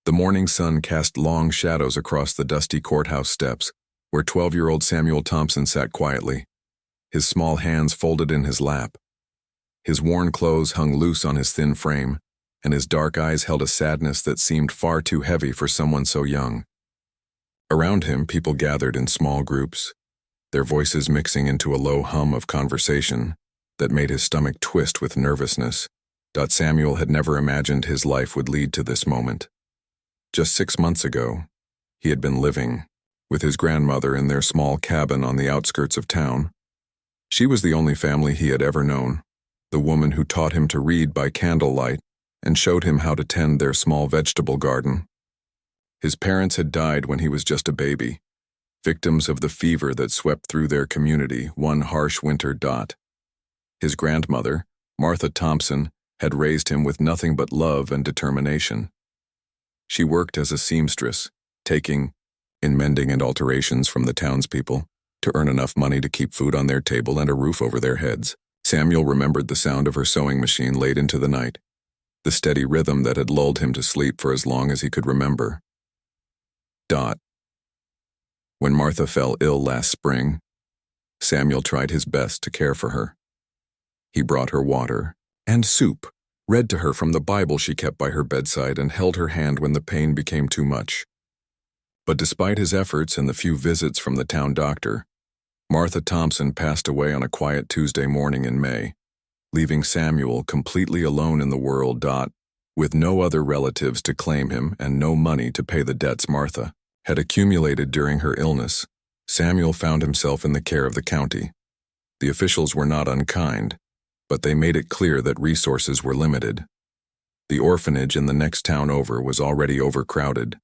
The morning sun cast long shadows across the dusty courthouse steps, where 12-year-old Samuel Thompson sat quietly, his small hands folded in his lap. His worn clothes hung loose on his thin frame, and his dark eyes held a sadness that seemed far too heavy for someone so young. Around him, people gathered in small groups, their voices mixing into a low hum of conversation that made his stomach twist with nervousness. Samuel had never imagined his life would lead to this moment. Just 6 months ago, he had been living with his grandmother in their small cabin on the outskirts of town. She was the only family he had ever known, the woman who taught him to read by candlelight and showed him how to tend their small vegetable garden. His parents had died when he was just a baby, victims of the fever that swept through their community one harsh winter. His grandmother, Martha Thompson, had raised him with nothing but love and determination. She worked as a seamstress, taking in mending and alterations from the townspeople to earn enough money to keep food on their table and a roof over their heads. Samuel remembered the sound of her sewing machine late into the night, the steady rhythm that had lulled him to sleep for as long as he could remember. When Martha fell ill last spring, Samuel tried his best to care for her. He brought her water and soup, read to her from the Bible she kept by her bedside, and held her hand when the pain became too much. But despite his efforts and the few visits from the town doctor, Martha Thompson passed away on a quiet Tuesday morning in May, leaving Samuel completely alone in the world. With no other relatives to claim him and no money to pay the debts Martha had accumulated during her illness, Samuel found himself in the care of the county. The officials were not unkind, but they made it clear that resources were limited. The orphanage in the next town over was already overcrowded,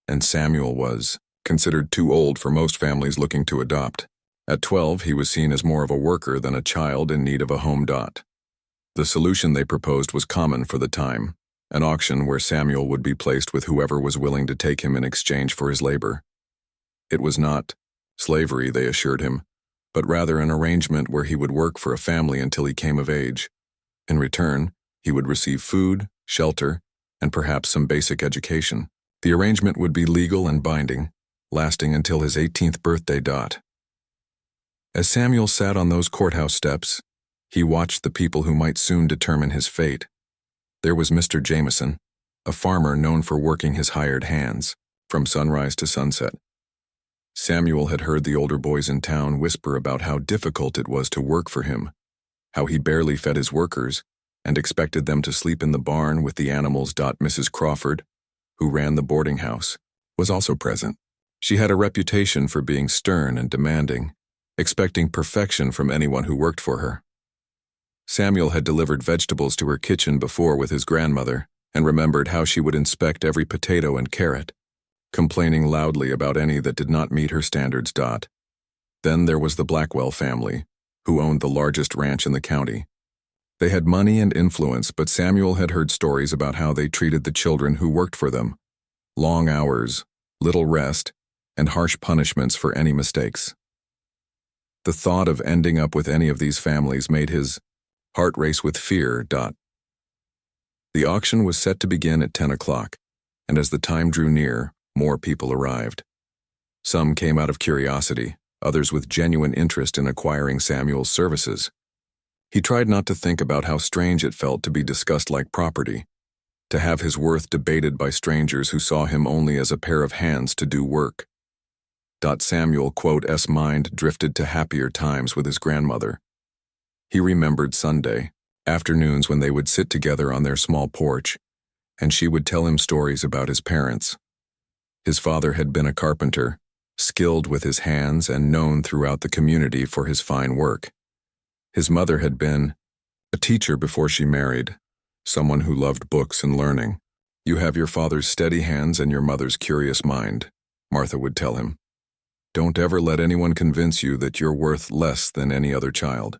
and Samuel was considered too old for most families looking to adopt. At 12, he was seen as more of a worker than a child in need of a home. The solution they proposed was common for the time, an auction where Samuel would be placed with whoever was willing to take him in exchange for his labor. It was not slavery, they assured him, but rather an arrangement where he would work for a family until he came of age. In return, he would receive food, shelter, and perhaps some basic education. The arrangement would be legal and binding, lasting until his 18th birthday. As Samuel sat on those courthouse steps, he watched the people who might soon determine his fate. There was Mr. Jameson, a farmer known for working his hired hands, from sunrise to sunset. Samuel had heard the older boys in town whisper about how difficult it was to work for him, how he barely fed his workers and expected them to sleep in the barn with the animals. Mrs. Crawford, who ran the boarding house, was also present. She had a reputation for being stern and demanding, expecting perfection from anyone who worked for her. Samuel had delivered vegetables to her kitchen before with his grandmother and remembered how she would inspect every potato and carrot, complaining loudly about any that did not meet her standards. Then there was the Blackwell family, who owned the largest ranch in the county. They had money and influence, but Samuel had heard stories about how they treated the children who worked for them. Long hours, little rest, and harsh punishments for any mistakes. The thought of ending up with any of these families made his heart race with fear. The auction was set to begin at 10 o'clock, and as the time drew near, more people arrived. Some came out of curiosity, others with genuine interest in acquiring Samuel's services. He tried not to think about how strange it felt to be discussed like property, to have his worth debated by strangers who saw him only as a pair of hands to do work. Samuel's mind drifted to happier times with his grandmother. He remembered Sunday afternoons when they would sit together on their small porch, and she would tell him stories about his parents. His father had been a carpenter, skilled with his hands and known throughout the community for his fine work. His mother had been a teacher before she married, someone who loved books and learning. "You have your father's steady hands and your mother's curious mind," Martha would tell him. "Don't ever let anyone convince you that you're worth less than any other child.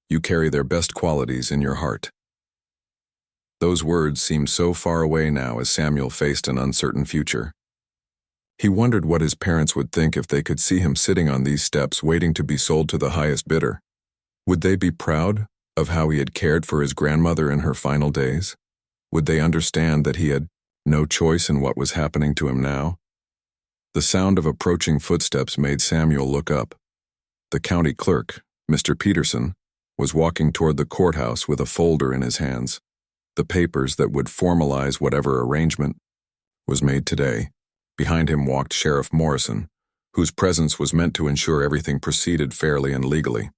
You carry their best qualities in your heart." Those words seemed so far away now as Samuel faced an uncertain future. He wondered what his parents would think if they could see him sitting on these steps waiting to be sold to the highest bidder. Would they be proud of how he had cared for his grandmother in her final days? Would they understand that he had No choice in what was happening to him now. The sound of approaching footsteps made Samuel look up. The county clerk, Mr. Peterson, was walking toward the courthouse with a folder in his hands. The papers that would formalize whatever arrangement was made today. Behind him walked Sheriff Morrison, whose presence was meant to ensure everything proceeded fairly and legally.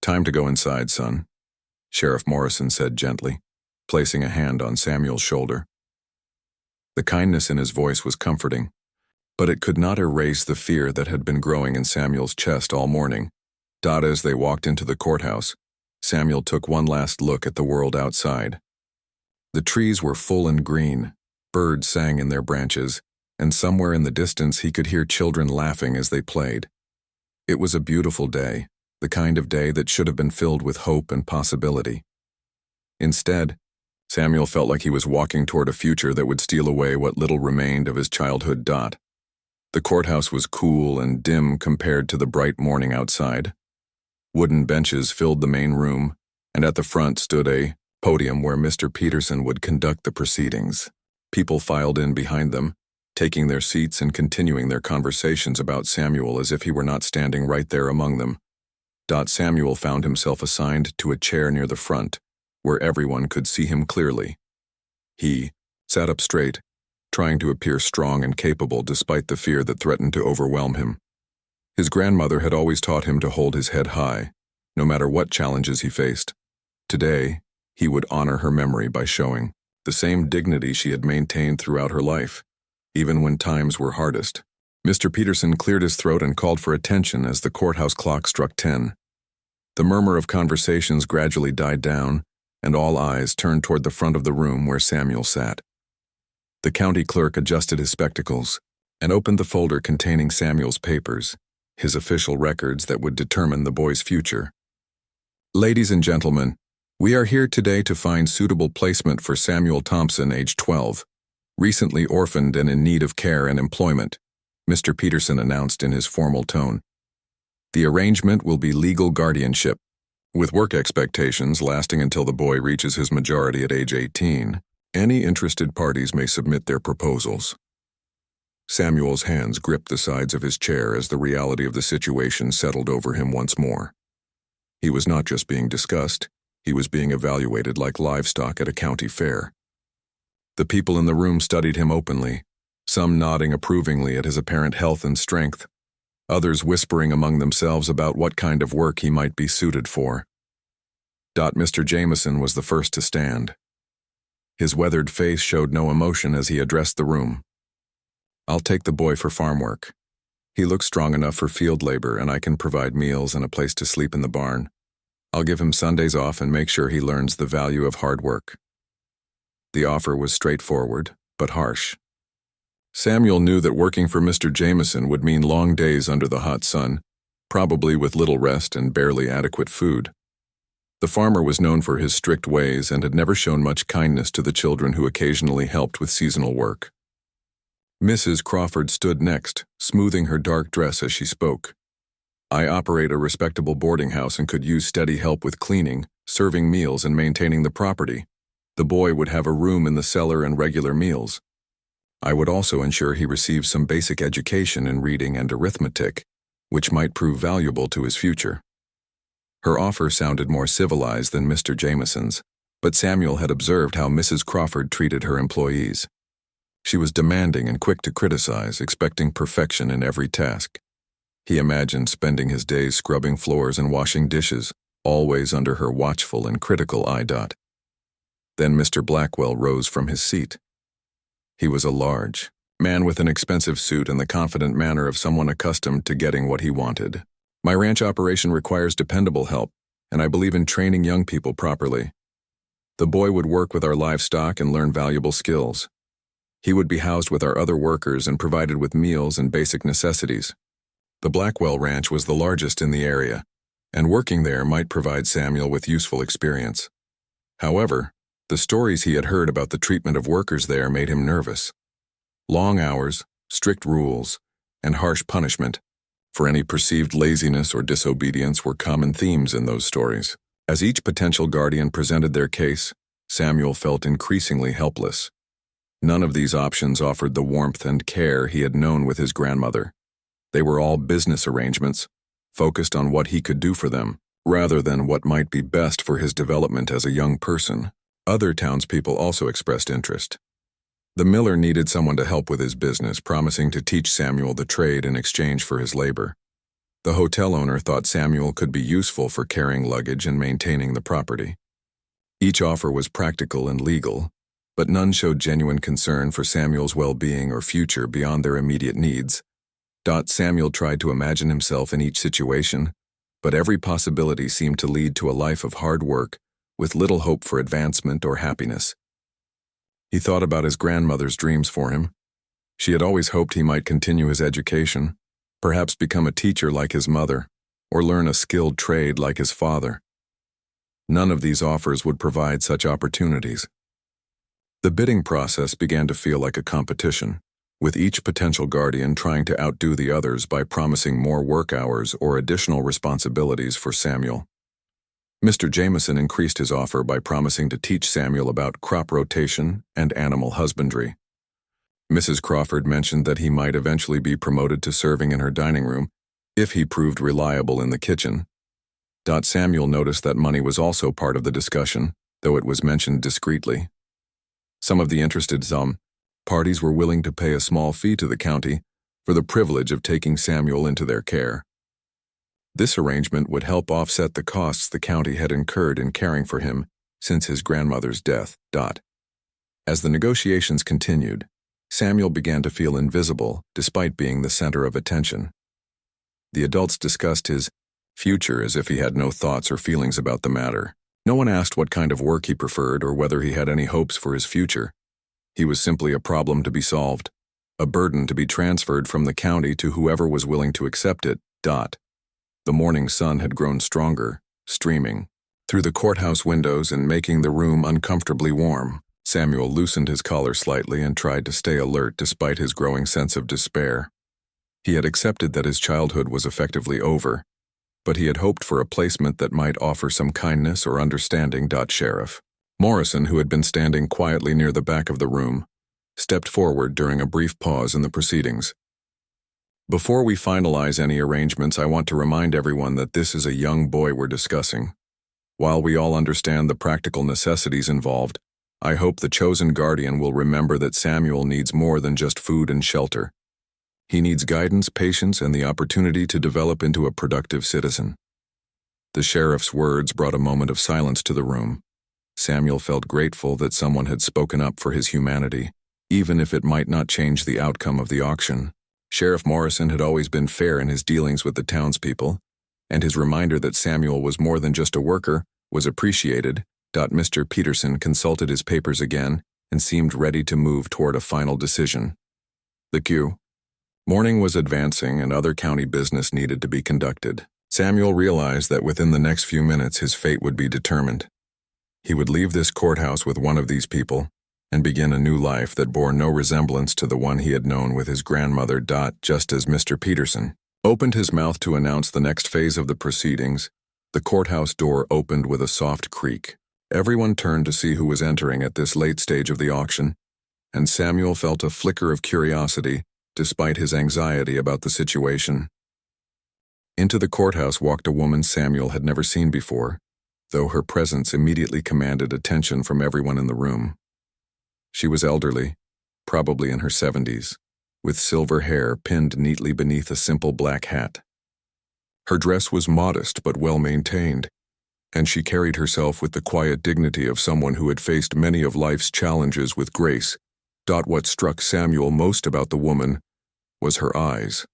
"Time to go inside, son," Sheriff Morrison said gently, placing a hand on Samuel's shoulder. The kindness in his voice was comforting, but it could not erase the fear that had been growing in Samuel's chest all morning. As they walked into the courthouse, Samuel took one last look at the world outside. The trees were full and green, birds sang in their branches, and somewhere in the distance he could hear children laughing as they played. It was a beautiful day, the kind of day that should have been filled with hope and possibility. Instead, Samuel felt like he was walking toward a future that would steal away what little remained of his childhood. The courthouse was cool and dim compared to the bright morning outside. Wooden benches filled the main room, and at the front stood a podium where Mr. Peterson would conduct the proceedings. People filed in behind them, taking their seats and continuing their conversations about Samuel as if he were not standing right there among them. Samuel found himself assigned to a chair near the front, where everyone could see him clearly. He sat up straight, trying to appear strong and capable despite the fear that threatened to overwhelm him. His grandmother had always taught him to hold his head high, no matter what challenges he faced. Today, he would honor her memory by showing the same dignity she had maintained throughout her life, even when times were hardest. Mr. Peterson cleared his throat and called for attention as the courthouse clock struck 10. The murmur of conversations gradually died down, and all eyes turned toward the front of the room where Samuel sat. The county clerk adjusted his spectacles and opened the folder containing Samuel's papers, his official records that would determine the boy's future. "Ladies and gentlemen, we are here today to find suitable placement for Samuel Thompson, age 12, recently orphaned and in need of care and employment," Mr. Peterson announced in his formal tone. "The arrangement will be legal guardianship, with work expectations lasting until the boy reaches his majority at age 18. Any interested parties may submit their proposals." Samuel's hands gripped the sides of his chair as the reality of the situation settled over him once more. He was not just being discussed, he was being evaluated like livestock at a county fair. The people in the room studied him openly, some nodding approvingly at his apparent health and strength, others whispering among themselves about what kind of work he might be suited for. Mr. Jameson was the first to stand. His weathered face showed no emotion as he addressed the room. "I'll take the boy for farm work. He looks strong enough for field labor, and I can provide meals and a place to sleep in the barn. I'll give him Sundays off and make sure he learns the value of hard work." The offer was straightforward, but harsh. Samuel knew that working for Mr. Jameson would mean long days under the hot sun, probably with little rest and barely adequate food. The farmer was known for his strict ways and had never shown much kindness to the children who occasionally helped with seasonal work. Mrs. Crawford stood next, smoothing her dark dress as she spoke. "I operate a respectable boarding house and could use steady help with cleaning, serving meals, and maintaining the property. The boy would have a room in the cellar and regular meals. I would also ensure he receives some basic education in reading and arithmetic, which might prove valuable to his future." Her offer sounded more civilized than Mr. Jameson's, but Samuel had observed how Mrs. Crawford treated her employees. She was demanding and quick to criticize, expecting perfection in every task. He imagined spending his days scrubbing floors and washing dishes, always under her watchful and critical eye. Then Mr. Blackwell rose from his seat. He was a large man with an expensive suit and the confident manner of someone accustomed to getting what he wanted. "My ranch operation requires dependable help, and I believe in training young people properly. The boy would work with our livestock and learn valuable skills. He would be housed with our other workers and provided with meals and basic necessities." The Blackwell Ranch was the largest in the area, and working there might provide Samuel with useful experience. However, the stories he had heard about the treatment of workers there made him nervous. Long hours, strict rules, and harsh punishment for any perceived laziness or disobedience were common themes in those stories. As each potential guardian presented their case, Samuel felt increasingly helpless. None of these options offered the warmth and care he had known with his grandmother. They were all business arrangements, focused on what he could do for them, rather than what might be best for his development as a young person. Other townspeople also expressed interest. The miller needed someone to help with his business, promising to teach Samuel the trade in exchange for his labor. The hotel owner thought Samuel could be useful for carrying luggage and maintaining the property. Each offer was practical and legal, but none showed genuine concern for Samuel's well-being or future beyond their immediate needs. Samuel tried to imagine himself in each situation, but every possibility seemed to lead to a life of hard work with little hope for advancement or happiness. He thought about his grandmother's dreams for him. She had always hoped he might continue his education, perhaps become a teacher like his mother, or learn a skilled trade like his father. None of these offers would provide such opportunities. The bidding process began to feel like a competition, with each potential guardian trying to outdo the others by promising more work hours or additional responsibilities for Samuel. Mr. Jameson increased his offer by promising to teach Samuel about crop rotation and animal husbandry. Mrs. Crawford mentioned that he might eventually be promoted to serving in her dining room if he proved reliable in the kitchen. Samuel noticed that money was also part of the discussion, though it was mentioned discreetly. Some of the interested parties were willing to pay a small fee to the county for the privilege of taking Samuel into their care. This arrangement would help offset the costs the county had incurred in caring for him since his grandmother's death. As the negotiations continued, Samuel began to feel invisible despite being the center of attention. The adults discussed his future as if he had no thoughts or feelings about the matter. No one asked what kind of work he preferred or whether he had any hopes for his future. He was simply a problem to be solved, a burden to be transferred from the county to whoever was willing to accept it. The morning sun had grown stronger, streaming through the courthouse windows and making the room uncomfortably warm. Samuel loosened his collar slightly and tried to stay alert despite his growing sense of despair. He had accepted that his childhood was effectively over, but he had hoped for a placement that might offer some kindness or understanding. Sheriff Morrison, who had been standing quietly near the back of the room, stepped forward during a brief pause in the proceedings. Before we finalize any arrangements, I want to remind everyone that this is a young boy we're discussing. While we all understand the practical necessities involved, I hope the chosen guardian will remember that Samuel needs more than just food and shelter. He needs guidance, patience, and the opportunity to develop into a productive citizen. The sheriff's words brought a moment of silence to the room. Samuel felt grateful that someone had spoken up for his humanity, even if it might not change the outcome of the auction. Sheriff Morrison had always been fair in his dealings with the townspeople, and his reminder that Samuel was more than just a worker was appreciated. Mr. Peterson consulted his papers again and seemed ready to move toward a final decision. The queue. Morning was advancing and other county business needed to be conducted. Samuel realized that within the next few minutes his fate would be determined. He would leave this courthouse with one of these people and begin a new life that bore no resemblance to the one he had known with his grandmother. Just as Mr. Peterson opened his mouth to announce the next phase of the proceedings, the courthouse door opened with a soft creak. Everyone turned to see who was entering at this late stage of the auction, and Samuel felt a flicker of curiosity despite his anxiety about the situation. Into the courthouse walked a woman Samuel had never seen before, though her presence immediately commanded attention from everyone in the room. She was elderly, probably in her 70s, with silver hair pinned neatly beneath a simple black hat. Her dress was modest but well-maintained, and she carried herself with the quiet dignity of someone who had faced many of life's challenges with grace. What struck Samuel most about the woman was her eyes.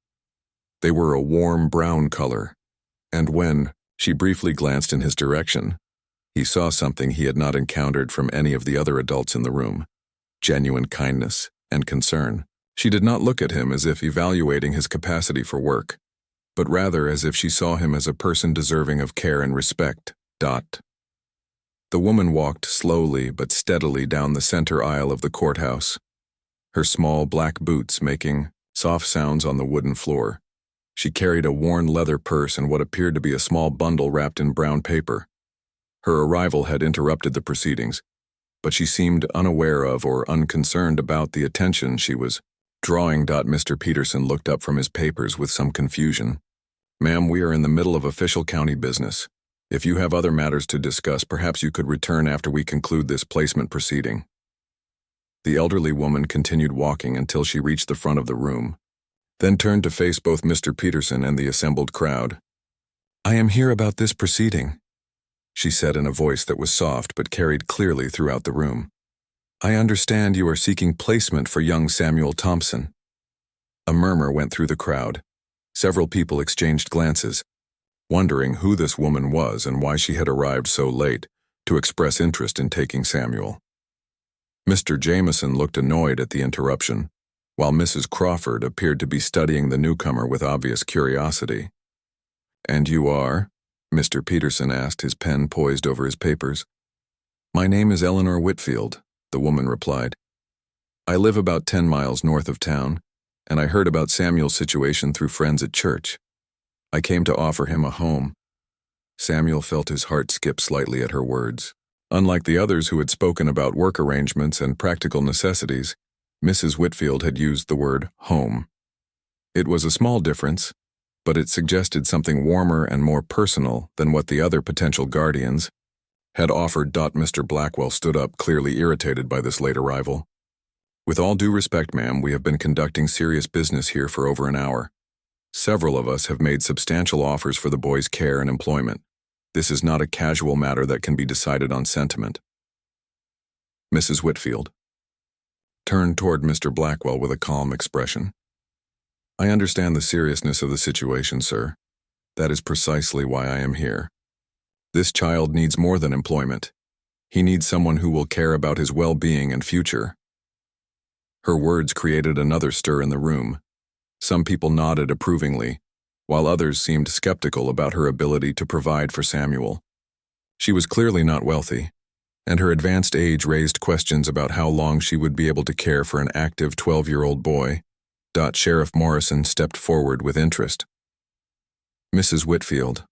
They were a warm brown color, and when she briefly glanced in his direction, he saw something he had not encountered from any of the other adults in the room: genuine kindness and concern. She did not look at him as if evaluating his capacity for work, but rather as if she saw him as a person deserving of care and respect. The woman walked slowly but steadily down the center aisle of the courthouse, her small black boots making soft sounds on the wooden floor. She carried a worn leather purse and what appeared to be a small bundle wrapped in brown paper. Her arrival had interrupted the proceedings, but she seemed unaware of or unconcerned about the attention she was drawing. Mr. Peterson looked up from his papers with some confusion. "Ma'am, we are in the middle of official county business. If you have other matters to discuss, perhaps you could return after we conclude this placement proceeding." The elderly woman continued walking until she reached the front of the room, then turned to face both Mr. Peterson and the assembled crowd. "I am here about this proceeding," she said in a voice that was soft but carried clearly throughout the room. "I understand you are seeking placement for young Samuel Thompson." A murmur went through the crowd. Several people exchanged glances, wondering who this woman was and why she had arrived so late to express interest in taking Samuel. Mr. Jameson looked annoyed at the interruption, while Mrs. Crawford appeared to be studying the newcomer with obvious curiosity. "And you are?" Mr. Peterson asked, his pen poised over his papers. "My name is Eleanor Whitfield," the woman replied. "I live about 10 miles north of town, and I heard about Samuel's situation through friends at church. I came to offer him a home." Samuel felt his heart skip slightly at her words. Unlike the others who had spoken about work arrangements and practical necessities, Mrs. Whitfield had used the word home. It was a small difference, but it suggested something warmer and more personal than what the other potential guardians had offered. Mr. Blackwell stood up, clearly irritated by this late arrival. "With all due respect, ma'am, we have been conducting serious business here for over an hour. Several of us have made substantial offers for the boy's care and employment. This is not a casual matter that can be decided on sentiment." Mrs. Whitfield turned toward Mr. Blackwell with a calm expression. "I understand the seriousness of the situation, sir. That is precisely why I am here. This child needs more than employment. He needs someone who will care about his well-being and future." Her words created another stir in the room. Some people nodded approvingly, while others seemed skeptical about her ability to provide for Samuel. She was clearly not wealthy, and her advanced age raised questions about how long she would be able to care for an active 12-year-old boy. Sheriff Morrison stepped forward with interest. "Mrs. Whitfield,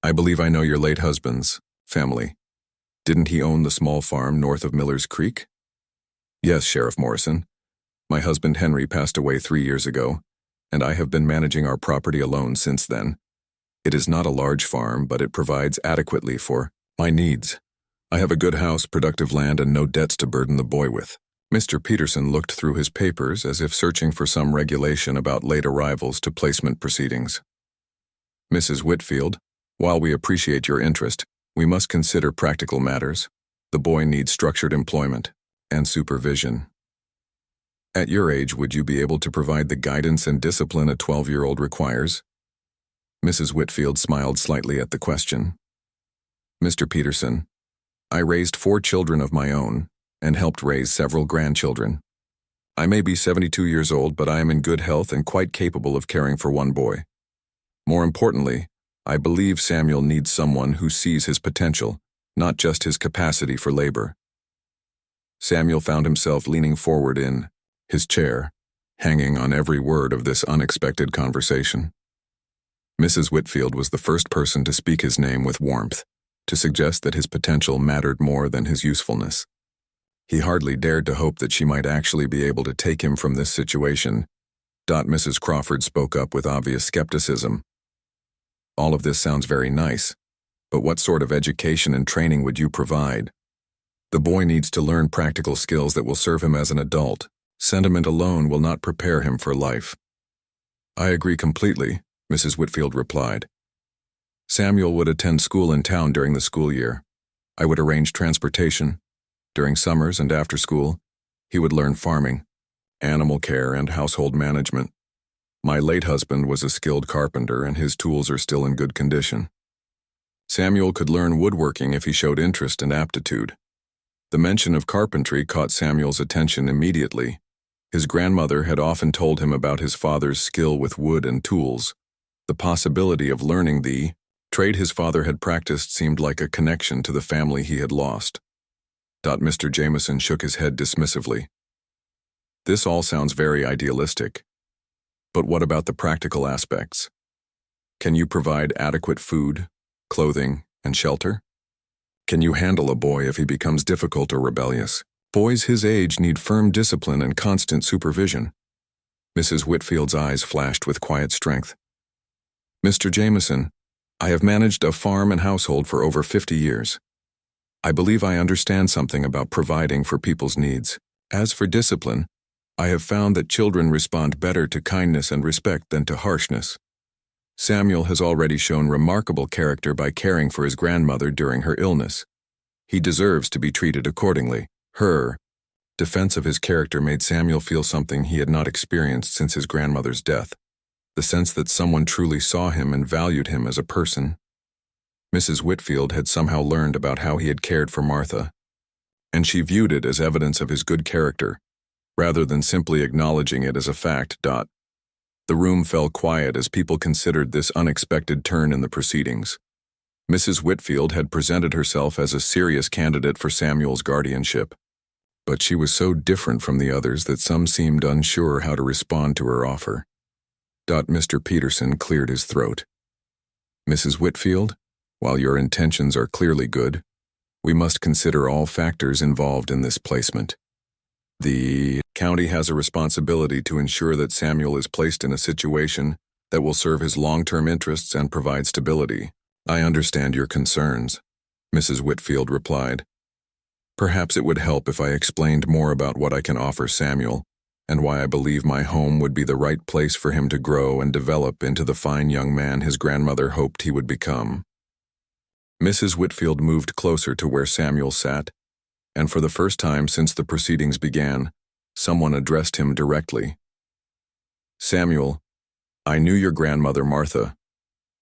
I believe I know your late husband's family. Didn't he own the small farm north of Miller's Creek?" "Yes, Sheriff Morrison. My husband Henry passed away 3 years ago, and I have been managing our property alone since then. It is not a large farm, but it provides adequately for my needs. I have a good house, productive land, and no debts to burden the boy with." Mr. Peterson looked through his papers as if searching for some regulation about late arrivals to placement proceedings. "Mrs. Whitfield, while we appreciate your interest, we must consider practical matters. The boy needs structured employment and supervision. At your age, would you be able to provide the guidance and discipline a 12-year-old requires?" Mrs. Whitfield smiled slightly at the question. "Mr. Peterson, I raised 4 children of my own and helped raise several grandchildren. I may be 72 years old, but I am in good health and quite capable of caring for one boy. More importantly, I believe Samuel needs someone who sees his potential, not just his capacity for labor." Samuel found himself leaning forward in his chair, hanging on every word of this unexpected conversation. Mrs. Whitfield was the first person to speak his name with warmth, to suggest that his potential mattered more than his usefulness. He hardly dared to hope that she might actually be able to take him from this situation. Mrs. Crawford spoke up with obvious skepticism. "All of this sounds very nice, but what sort of education and training would you provide? The boy needs to learn practical skills that will serve him as an adult. Sentiment alone will not prepare him for life." "I agree completely," Mrs. Whitfield replied. "Samuel would attend school in town during the school year. I would arrange transportation. During summers and after school, he would learn farming, animal care, and household management. My late husband was a skilled carpenter, and his tools are still in good condition. Samuel could learn woodworking if he showed interest and aptitude." The mention of carpentry caught Samuel's attention immediately. His grandmother had often told him about his father's skill with wood and tools. The possibility of learning the trade his father had practiced seemed like a connection to the family he had lost. Mr. Jameson shook his head dismissively. "This all sounds very idealistic. But what about the practical aspects? Can you provide adequate food, clothing, and shelter?" Can you handle a boy if he becomes difficult or rebellious? Boys his age need firm discipline and constant supervision. Mrs. Whitfield's eyes flashed with quiet strength. Mr. Jameson, I have managed a farm and household for over 50 years. I believe I understand something about providing for people's needs. As for discipline, I have found that children respond better to kindness and respect than to harshness. Samuel has already shown remarkable character by caring for his grandmother during her illness. He deserves to be treated accordingly. Her defense of his character made Samuel feel something he had not experienced since his grandmother's death, the sense that someone truly saw him and valued him as a person. Mrs. Whitfield had somehow learned about how he had cared for Martha, and she viewed it as evidence of his good character, rather than simply acknowledging it as a fact. The room fell quiet as people considered this unexpected turn in the proceedings. Mrs. Whitfield had presented herself as a serious candidate for Samuel's guardianship, but she was so different from the others that some seemed unsure how to respond to her offer. Mr. Peterson cleared his throat. Mrs. Whitfield, while your intentions are clearly good, we must consider all factors involved in this placement. The county has a responsibility to ensure that Samuel is placed in a situation that will serve his long-term interests and provide stability. I understand your concerns, Mrs. Whitfield replied. Perhaps it would help if I explained more about what I can offer Samuel and why I believe my home would be the right place for him to grow and develop into the fine young man his grandmother hoped he would become. Mrs. Whitfield moved closer to where Samuel sat, and for the first time since the proceedings began, someone addressed him directly. Samuel, I knew your grandmother Martha.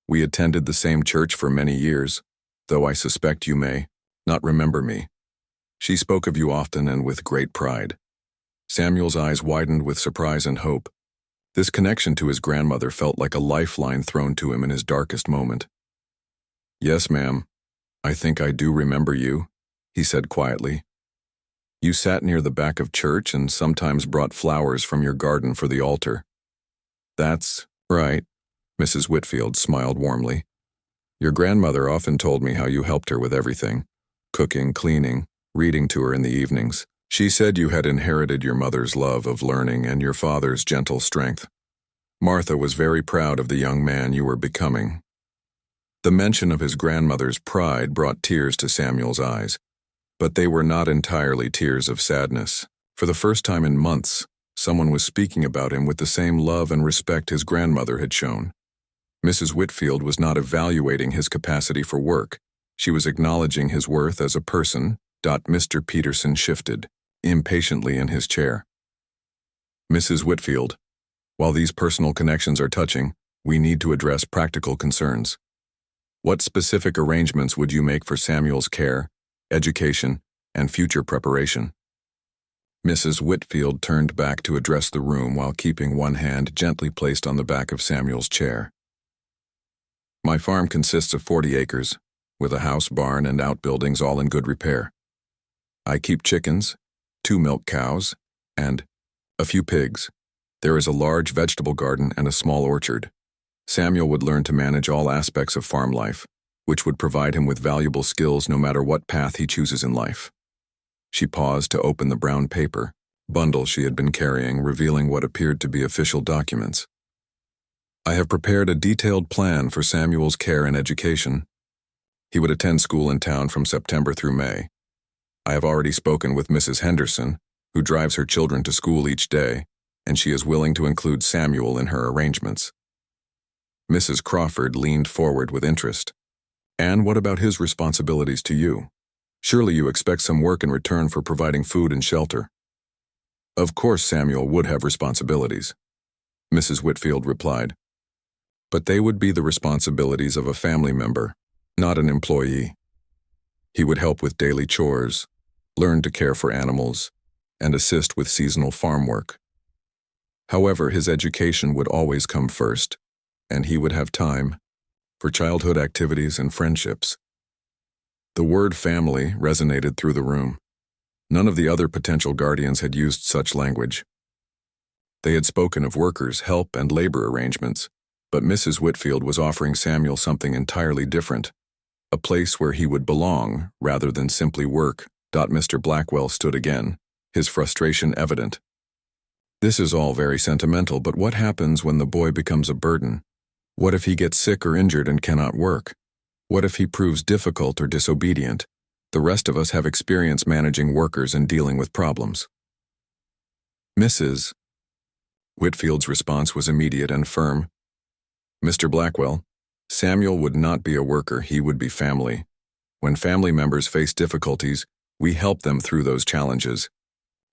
We attended the same church for many years, though I suspect you may not remember me. She spoke of you often and with great pride. Samuel's eyes widened with surprise and hope. This connection to his grandmother felt like a lifeline thrown to him in his darkest moment. Yes, ma'am. I think I do remember you, he said quietly. You sat near the back of church and sometimes brought flowers from your garden for the altar. That's right, Mrs. Whitfield smiled warmly. Your grandmother often told me how you helped her with everything, cooking, cleaning, reading to her in the evenings. She said you had inherited your mother's love of learning and your father's gentle strength. Martha was very proud of the young man you were becoming. The mention of his grandmother's pride brought tears to Samuel's eyes, but they were not entirely tears of sadness. For the first time in months, someone was speaking about him with the same love and respect his grandmother had shown. Mrs. Whitfield was not evaluating his capacity for work. She was acknowledging his worth as a person. Mr. Peterson shifted impatiently in his chair. Mrs. Whitfield, while these personal connections are touching, we need to address practical concerns. What specific arrangements would you make for Samuel's care, education, and future preparation? Mrs. Whitfield turned back to address the room while keeping one hand gently placed on the back of Samuel's chair. My farm consists of 40 acres, with a house, barn, and outbuildings all in good repair. I keep chickens, 2 milk cows, and a few pigs. There is a large vegetable garden and a small orchard. Samuel would learn to manage all aspects of farm life, which would provide him with valuable skills no matter what path he chooses in life. She paused to open the brown paper bundle she had been carrying, revealing what appeared to be official documents. I have prepared a detailed plan for Samuel's care and education. He would attend school in town from September through May. I have already spoken with Mrs. Henderson, who drives her children to school each day, and she is willing to include Samuel in her arrangements. Mrs. Crawford leaned forward with interest. And what about his responsibilities to you? Surely you expect some work in return for providing food and shelter. Of course Samuel would have responsibilities, Mrs. Whitfield replied. But they would be the responsibilities of a family member, not an employee. He would help with daily chores, learn to care for animals, and assist with seasonal farm work. However, his education would always come first, and he would have time for childhood activities and friendships. The word family resonated through the room. None of the other potential guardians had used such language. They had spoken of workers' help and labor arrangements, but Mrs. Whitfield was offering Samuel something entirely different, a place where he would belong rather than simply work. Mr. Blackwell stood again, his frustration evident. This is all very sentimental, but what happens when the boy becomes a burden? What if he gets sick or injured and cannot work? What if he proves difficult or disobedient? The rest of us have experience managing workers and dealing with problems. Mrs. Whitfield's response was immediate and firm. Mr. Blackwell, Samuel would not be a worker, he would be family. When family members face difficulties, we help them through those challenges.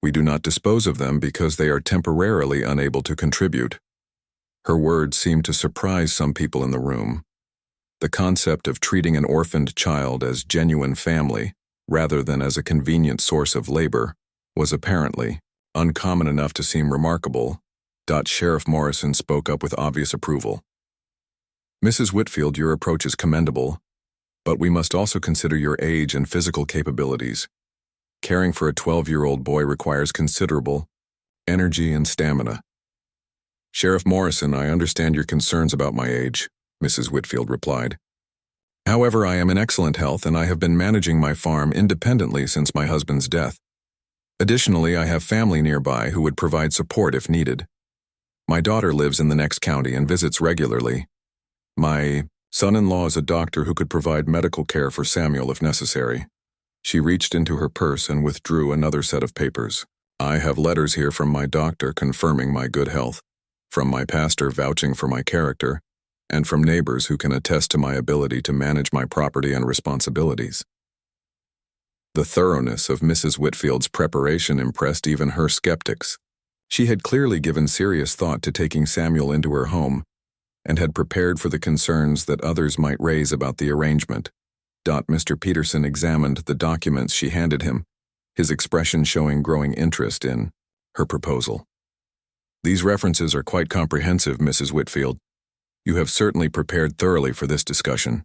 We do not dispose of them because they are temporarily unable to contribute. Her words seemed to surprise some people in the room. The concept of treating an orphaned child as genuine family, rather than as a convenient source of labor, was apparently uncommon enough to seem remarkable. Sheriff Morrison spoke up with obvious approval. Mrs. Whitfield, your approach is commendable, but we must also consider your age and physical capabilities. Caring for a 12-year-old boy requires considerable energy and stamina. Sheriff Morrison, I understand your concerns about my age, Mrs. Whitfield replied. However, I am in excellent health and I have been managing my farm independently since my husband's death. Additionally, I have family nearby who would provide support if needed. My daughter lives in the next county and visits regularly. My son-in-law is a doctor who could provide medical care for Samuel if necessary. She reached into her purse and withdrew another set of papers. I have letters here from my doctor confirming my good health, from my pastor vouching for my character, and from neighbors who can attest to my ability to manage my property and responsibilities. The thoroughness of Mrs. Whitfield's preparation impressed even her skeptics. She had clearly given serious thought to taking Samuel into her home, and had prepared for the concerns that others might raise about the arrangement. Mr. Peterson examined the documents she handed him, his expression showing growing interest in her proposal. These references are quite comprehensive, Mrs. Whitfield. You have certainly prepared thoroughly for this discussion.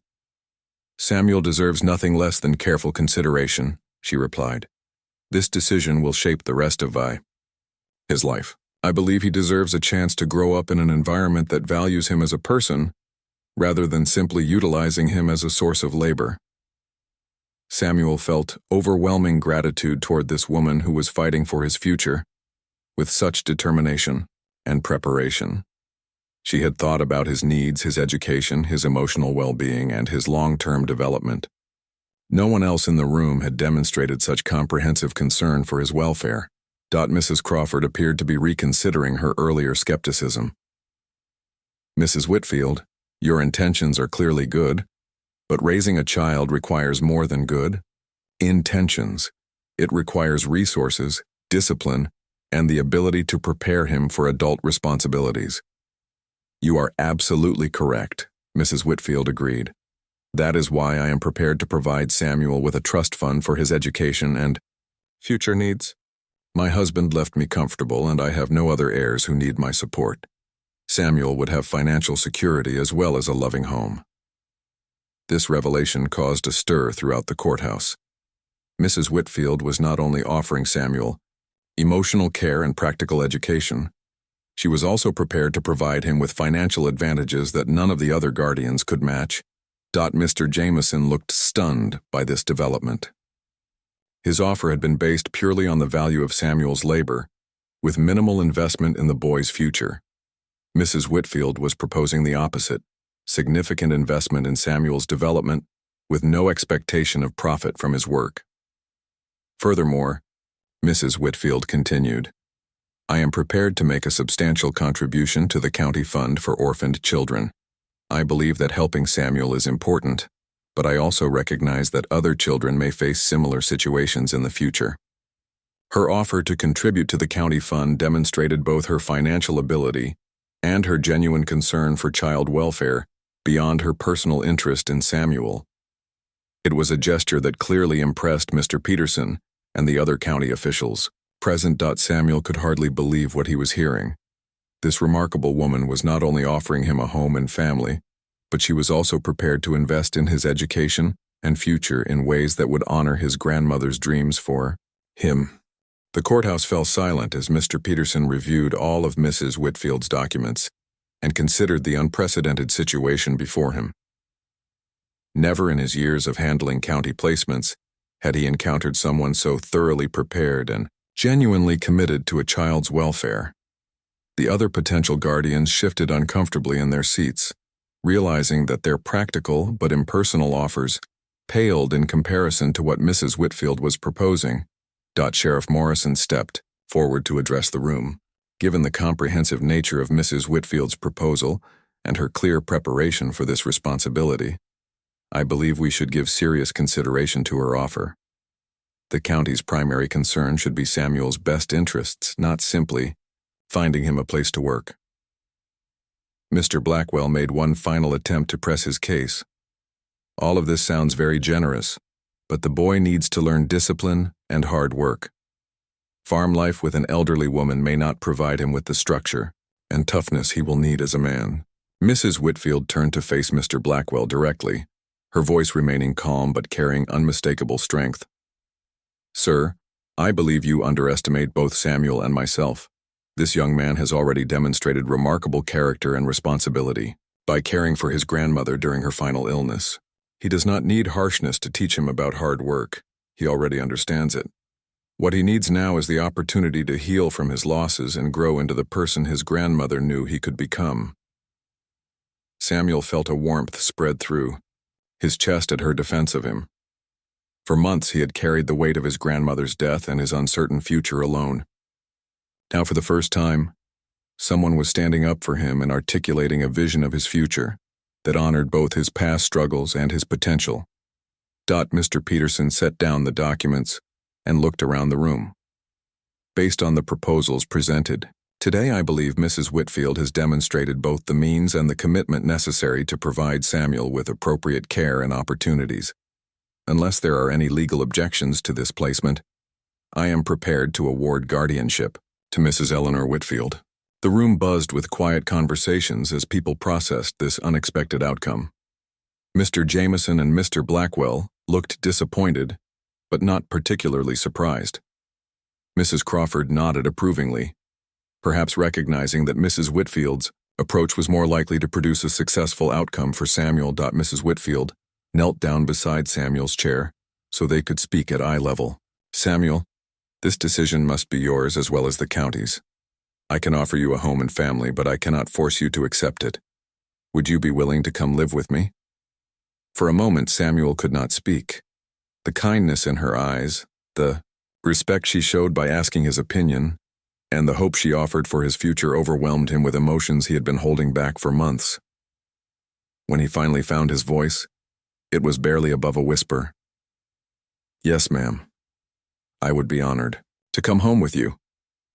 Samuel deserves nothing less than careful consideration, she replied. This decision will shape the rest of his life. I believe he deserves a chance to grow up in an environment that values him as a person, rather than simply utilizing him as a source of labor. Samuel felt overwhelming gratitude toward this woman who was fighting for his future with such determination and preparation. She had thought about his needs, his education, his emotional well-being, and his long-term development. No one else in the room had demonstrated such comprehensive concern for his welfare. Mrs. Crawford appeared to be reconsidering her earlier skepticism. Mrs. Whitfield, your intentions are clearly good, but raising a child requires more than good intentions. It requires resources, discipline, and the ability to prepare him for adult responsibilities. You are absolutely correct, Mrs. Whitfield agreed. That is why I am prepared to provide Samuel with a trust fund for his education and future needs. My husband left me comfortable and I have no other heirs who need my support. Samuel would have financial security as well as a loving home. This revelation caused a stir throughout the courthouse. Mrs. Whitfield was not only offering Samuel emotional care and practical education, she was also prepared to provide him with financial advantages that none of the other guardians could match. Mr. Jameson looked stunned by this development. His offer had been based purely on the value of Samuel's labor, with minimal investment in the boy's future. Mrs. Whitfield was proposing the opposite, significant investment in Samuel's development, with no expectation of profit from his work. Furthermore, Mrs. Whitfield continued, I am prepared to make a substantial contribution to the county fund for orphaned children. I believe that helping Samuel is important, but I also recognize that other children may face similar situations in the future. Her offer to contribute to the county fund demonstrated both her financial ability and her genuine concern for child welfare beyond her personal interest in Samuel. It was a gesture that clearly impressed Mr. Peterson and the other county officials present. Samuel could hardly believe what he was hearing. This remarkable woman was not only offering him a home and family, but she was also prepared to invest in his education and future in ways that would honor his grandmother's dreams for him. The courthouse fell silent as Mr. Peterson reviewed all of Mrs. Whitfield's documents and considered the unprecedented situation before him. Never in his years of handling county placements had he encountered someone so thoroughly prepared and genuinely committed to a child's welfare. The other potential guardians shifted uncomfortably in their seats, realizing that their practical but impersonal offers paled in comparison to what Mrs. Whitfield was proposing. Sheriff Morrison stepped forward to address the room. Given the comprehensive nature of Mrs. Whitfield's proposal and her clear preparation for this responsibility, I believe we should give serious consideration to her offer. The county's primary concern should be Samuel's best interests, not simply finding him a place to work. Mr. Blackwell made one final attempt to press his case. All of this sounds very generous, but the boy needs to learn discipline and hard work. Farm life with an elderly woman may not provide him with the structure and toughness he will need as a man. Mrs. Whitfield turned to face Mr. Blackwell directly, her voice remaining calm but carrying unmistakable strength. Sir, I believe you underestimate both Samuel and myself. This young man has already demonstrated remarkable character and responsibility by caring for his grandmother during her final illness. He does not need harshness to teach him about hard work. He already understands it. What he needs now is the opportunity to heal from his losses and grow into the person his grandmother knew he could become. Samuel felt a warmth spread through his chest at her defense of him. For months he had carried the weight of his grandmother's death and his uncertain future alone. Now for the first time, someone was standing up for him and articulating a vision of his future that honored both his past struggles and his potential. Mr. Peterson set down the documents and looked around the room. Based on the proposals presented, today I believe Mrs. Whitfield has demonstrated both the means and the commitment necessary to provide Samuel with appropriate care and opportunities. Unless there are any legal objections to this placement, I am prepared to award guardianship to Mrs. Eleanor Whitfield. The room buzzed with quiet conversations as people processed this unexpected outcome. Mr. Jameson and Mr. Blackwell looked disappointed, but not particularly surprised. Mrs. Crawford nodded approvingly, perhaps recognizing that Mrs. Whitfield's approach was more likely to produce a successful outcome for Samuel. Mrs. Whitfield knelt down beside Samuel's chair so they could speak at eye level. Samuel, this decision must be yours as well as the county's. I can offer you a home and family, but I cannot force you to accept it. Would you be willing to come live with me? For a moment, Samuel could not speak. The kindness in her eyes, the respect she showed by asking his opinion, and the hope she offered for his future overwhelmed him with emotions he had been holding back for months. When he finally found his voice, it was barely above a whisper. Yes, ma'am. I would be honored to come home with you.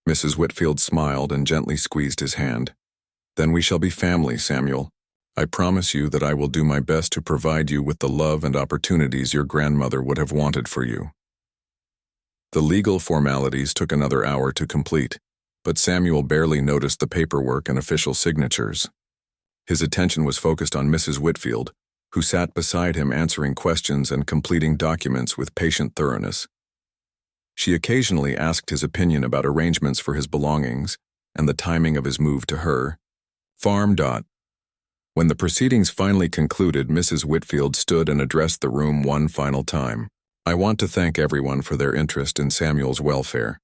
Mrs. Whitfield smiled and gently squeezed his hand. Then we shall be family, Samuel. I promise you that I will do my best to provide you with the love and opportunities your grandmother would have wanted for you. The legal formalities took another hour to complete, but Samuel barely noticed the paperwork and official signatures. His attention was focused on Mrs. Whitfield, who sat beside him answering questions and completing documents with patient thoroughness. She occasionally asked his opinion about arrangements for his belongings and the timing of his move to her farm. When the proceedings finally concluded, Mrs. Whitfield stood and addressed the room one final time. I want to thank everyone for their interest in Samuel's welfare.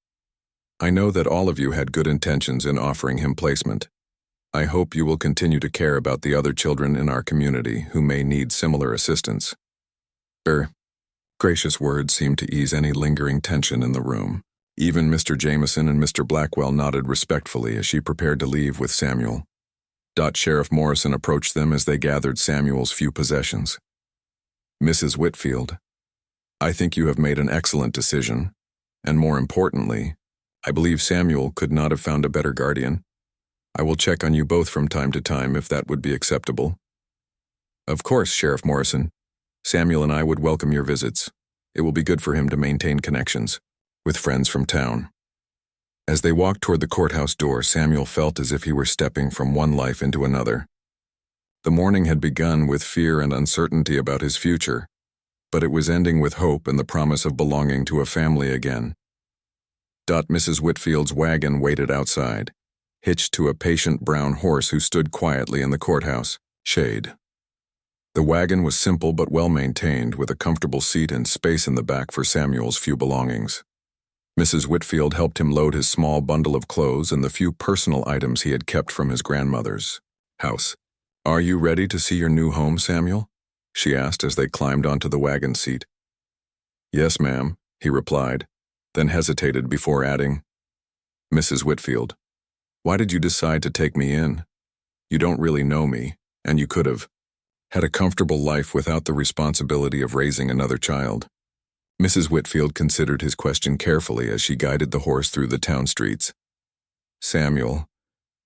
I know that all of you had good intentions in offering him placement. I hope you will continue to care about the other children in our community who may need similar assistance. Her gracious words seemed to ease any lingering tension in the room. Even Mr. Jameson and Mr. Blackwell nodded respectfully as she prepared to leave with Samuel. Sheriff Morrison approached them as they gathered Samuel's few possessions. Mrs. Whitfield, I think you have made an excellent decision, and more importantly, I believe Samuel could not have found a better guardian. I will check on you both from time to time if that would be acceptable. Of course, Sheriff Morrison. Samuel and I would welcome your visits. It will be good for him to maintain connections with friends from town. As they walked toward the courthouse door, Samuel felt as if he were stepping from one life into another. The morning had begun with fear and uncertainty about his future, but it was ending with hope and the promise of belonging to a family again. Mrs. Whitfield's wagon waited outside, hitched to a patient brown horse who stood quietly in the courthouse shade. The wagon was simple but well-maintained, with a comfortable seat and space in the back for Samuel's few belongings. Mrs. Whitfield helped him load his small bundle of clothes and the few personal items he had kept from his grandmother's house. "Are you ready to see your new home, Samuel?" she asked as they climbed onto the wagon seat. "Yes, ma'am," he replied, then hesitated before adding, "Mrs. Whitfield, why did you decide to take me in? You don't really know me, and you could have had a comfortable life without the responsibility of raising another child." Mrs. Whitfield considered his question carefully as she guided the horse through the town streets. "Samuel,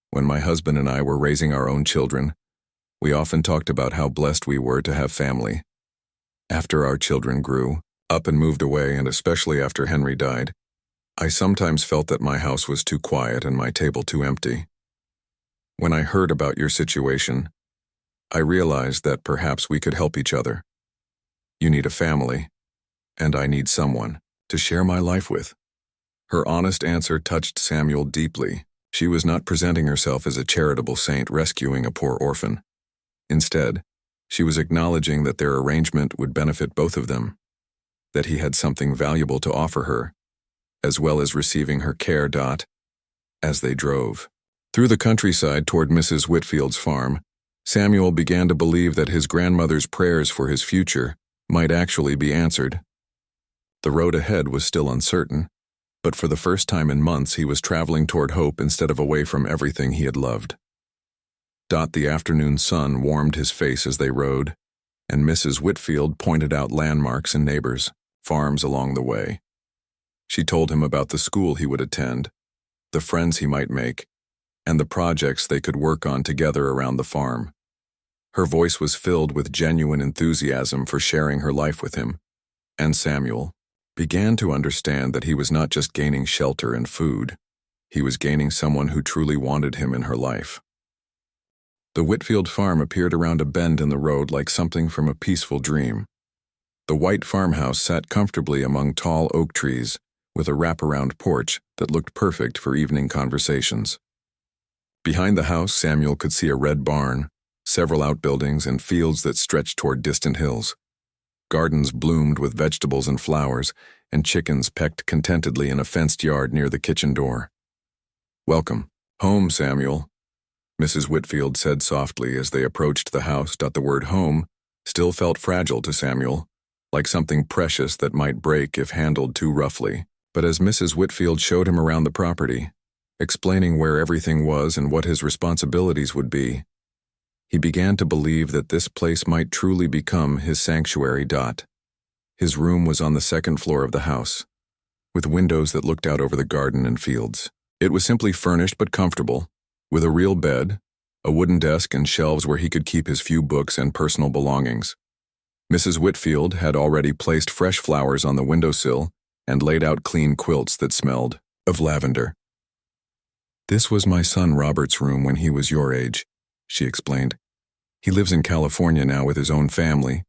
when my husband and I were raising our own children, we often talked about how blessed we were to have family. After our children grew up and moved away, and especially after Henry died, I sometimes felt that my house was too quiet and my table too empty. When I heard about your situation, I realized that perhaps we could help each other. You need a family, and I need someone to share my life with." Her honest answer touched Samuel deeply. She was not presenting herself as a charitable saint rescuing a poor orphan. Instead, she was acknowledging that their arrangement would benefit both of them, that he had something valuable to offer her, as well as receiving her care. As they drove through the countryside toward Mrs. Whitfield's farm, Samuel began to believe that his grandmother's prayers for his future might actually be answered. The road ahead was still uncertain, but for the first time in months he was traveling toward hope instead of away from everything he had loved. The afternoon sun warmed his face as they rode, and Mrs. Whitfield pointed out landmarks and neighbors, farms along the way. She told him about the school he would attend, the friends he might make, and the projects they could work on together around the farm. Her voice was filled with genuine enthusiasm for sharing her life with him, and Samuel began to understand that he was not just gaining shelter and food, he was gaining someone who truly wanted him in her life. The Whitfield farm appeared around a bend in the road like something from a peaceful dream. The white farmhouse sat comfortably among tall oak trees, with a wraparound porch that looked perfect for evening conversations. Behind the house, Samuel could see a red barn, several outbuildings, and fields that stretched toward distant hills. Gardens bloomed with vegetables and flowers, and chickens pecked contentedly in a fenced yard near the kitchen door. "Welcome home, Samuel," Mrs. Whitfield said softly as they approached the house. The word home still felt fragile to Samuel, like something precious that might break if handled too roughly. But as Mrs. Whitfield showed him around the property, explaining where everything was and what his responsibilities would be, he began to believe that this place might truly become his sanctuary. His room was on the second floor of the house, with windows that looked out over the garden and fields. It was simply furnished but comfortable, with a real bed, a wooden desk, and shelves where he could keep his few books and personal belongings. Mrs. Whitfield had already placed fresh flowers on the windowsill and laid out clean quilts that smelled of lavender. "This was my son Robert's room when he was your age," she explained. "He lives in California now with his own family,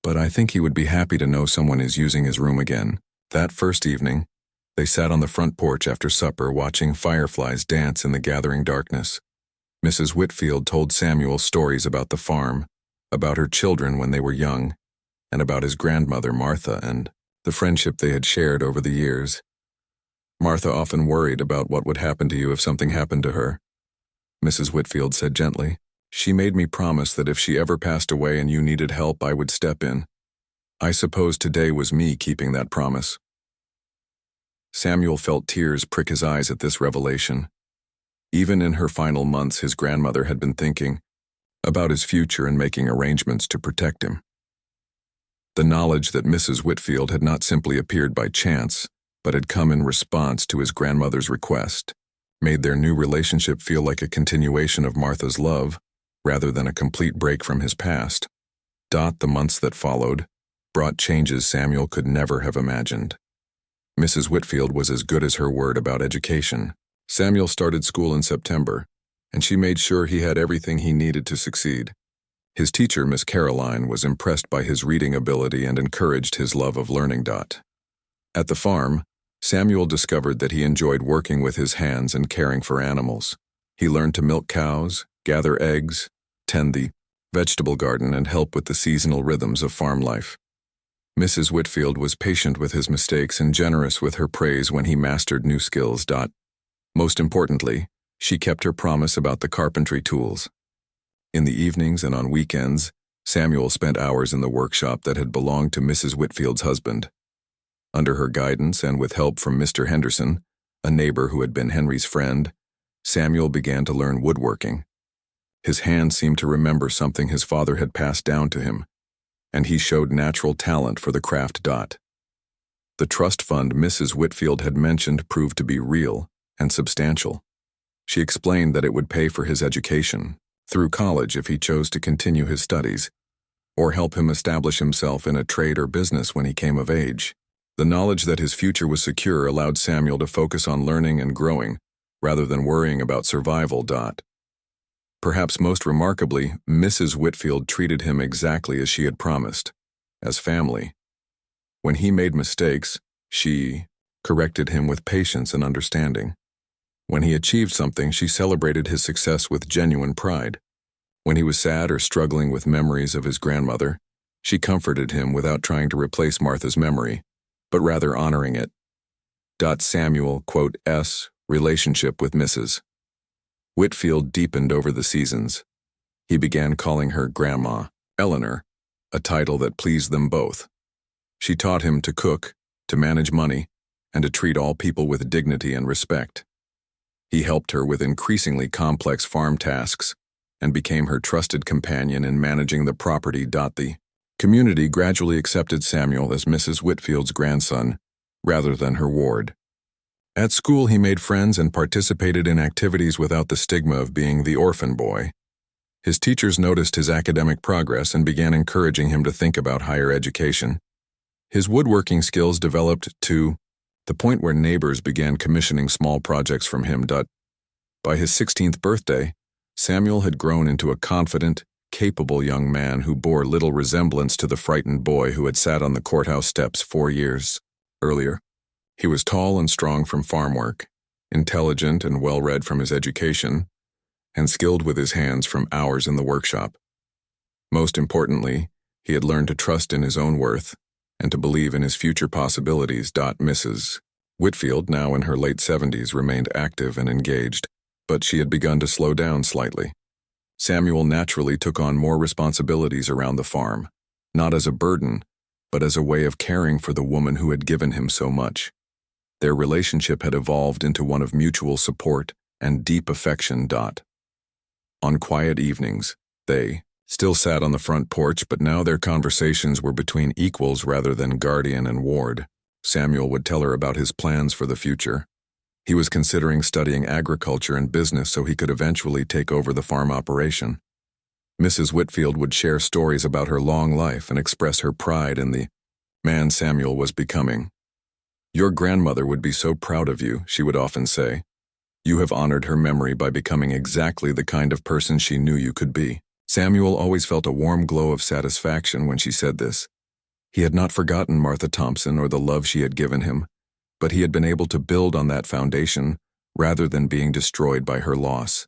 but I think he would be happy to know someone is using his room again." That first evening, they sat on the front porch after supper watching fireflies dance in the gathering darkness. Mrs. Whitfield told Samuel stories about the farm, about her children when they were young, and about his grandmother Martha and the friendship they had shared over the years. "Martha often worried about what would happen to you if something happened to her," Mrs. Whitfield said gently. "She made me promise that if she ever passed away and you needed help, I would step in. I suppose today was me keeping that promise." Samuel felt tears prick his eyes at this revelation. Even in her final months, his grandmother had been thinking about his future and making arrangements to protect him. The knowledge that Mrs. Whitfield had not simply appeared by chance, but had come in response to his grandmother's request, made their new relationship feel like a continuation of Martha's love, rather than a complete break from his past. The months that followed brought changes Samuel could never have imagined. Mrs. Whitfield was as good as her word about education. Samuel started school in September, and she made sure he had everything he needed to succeed. His teacher, Miss Caroline, was impressed by his reading ability and encouraged his love of learning. At the farm, Samuel discovered that he enjoyed working with his hands and caring for animals. He learned to milk cows, gather eggs, tend the vegetable garden, and help with the seasonal rhythms of farm life. Mrs. Whitfield was patient with his mistakes and generous with her praise when he mastered new skills. Most importantly, she kept her promise about the carpentry tools. In the evenings and on weekends, Samuel spent hours in the workshop that had belonged to Mrs. Whitfield's husband. Under her guidance and with help from Mr. Henderson, a neighbor who had been Henry's friend, Samuel began to learn woodworking. His hands seemed to remember something his father had passed down to him, and he showed natural talent for the craft. The trust fund Mrs. Whitfield had mentioned proved to be real and substantial. She explained that it would pay for his education, through college if he chose to continue his studies, or help him establish himself in a trade or business when he came of age. The knowledge that his future was secure allowed Samuel to focus on learning and growing, rather than worrying about survival. Perhaps most remarkably, Mrs. Whitfield treated him exactly as she had promised, as family. When he made mistakes, she corrected him with patience and understanding. When he achieved something, she celebrated his success with genuine pride. When he was sad or struggling with memories of his grandmother, she comforted him without trying to replace Martha's memory, but rather honoring it. Samuel, S. relationship with Mrs. Whitfield deepened over the seasons. He began calling her Grandma Eleanor, a title that pleased them both. She taught him to cook, to manage money, and to treat all people with dignity and respect. He helped her with increasingly complex farm tasks and became her trusted companion in managing the property. The community gradually accepted Samuel as Mrs. Whitfield's grandson, rather than her ward. At school, he made friends and participated in activities without the stigma of being the orphan boy. His teachers noticed his academic progress and began encouraging him to think about higher education. His woodworking skills developed to the point where neighbors began commissioning small projects from him. By his 16th birthday, Samuel had grown into a confident, capable young man who bore little resemblance to the frightened boy who had sat on the courthouse steps 4 years earlier. He was tall and strong from farm work, intelligent and well-read from his education, and skilled with his hands from hours in the workshop. Most importantly, he had learned to trust in his own worth and to believe in his future possibilities. Mrs. Whitfield, now in her late 70s, remained active and engaged, but she had begun to slow down slightly. Samuel naturally took on more responsibilities around the farm, not as a burden, but as a way of caring for the woman who had given him so much. Their relationship had evolved into one of mutual support and deep affection. On quiet evenings, they still sat on the front porch, but now their conversations were between equals rather than guardian and ward. Samuel would tell her about his plans for the future. He was considering studying agriculture and business so he could eventually take over the farm operation. Mrs. Whitfield would share stories about her long life and express her pride in the man Samuel was becoming. "Your grandmother would be so proud of you," she would often say. "You have honored her memory by becoming exactly the kind of person she knew you could be." Samuel always felt a warm glow of satisfaction when she said this. He had not forgotten Martha Thompson or the love she had given him, but he had been able to build on that foundation rather than being destroyed by her loss.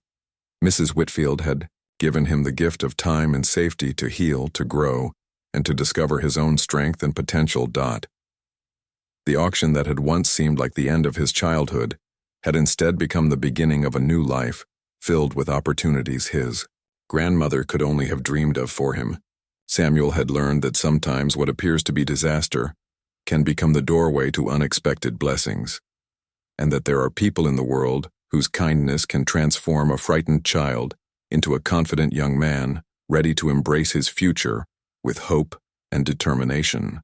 Mrs. Whitfield had given him the gift of time and safety to heal, to grow, and to discover his own strength and potential. The auction that had once seemed like the end of his childhood had instead become the beginning of a new life, filled with opportunities his grandmother could only have dreamed of for him. Samuel had learned that sometimes what appears to be disaster can become the doorway to unexpected blessings, and that there are people in the world whose kindness can transform a frightened child into a confident young man ready to embrace his future with hope and determination.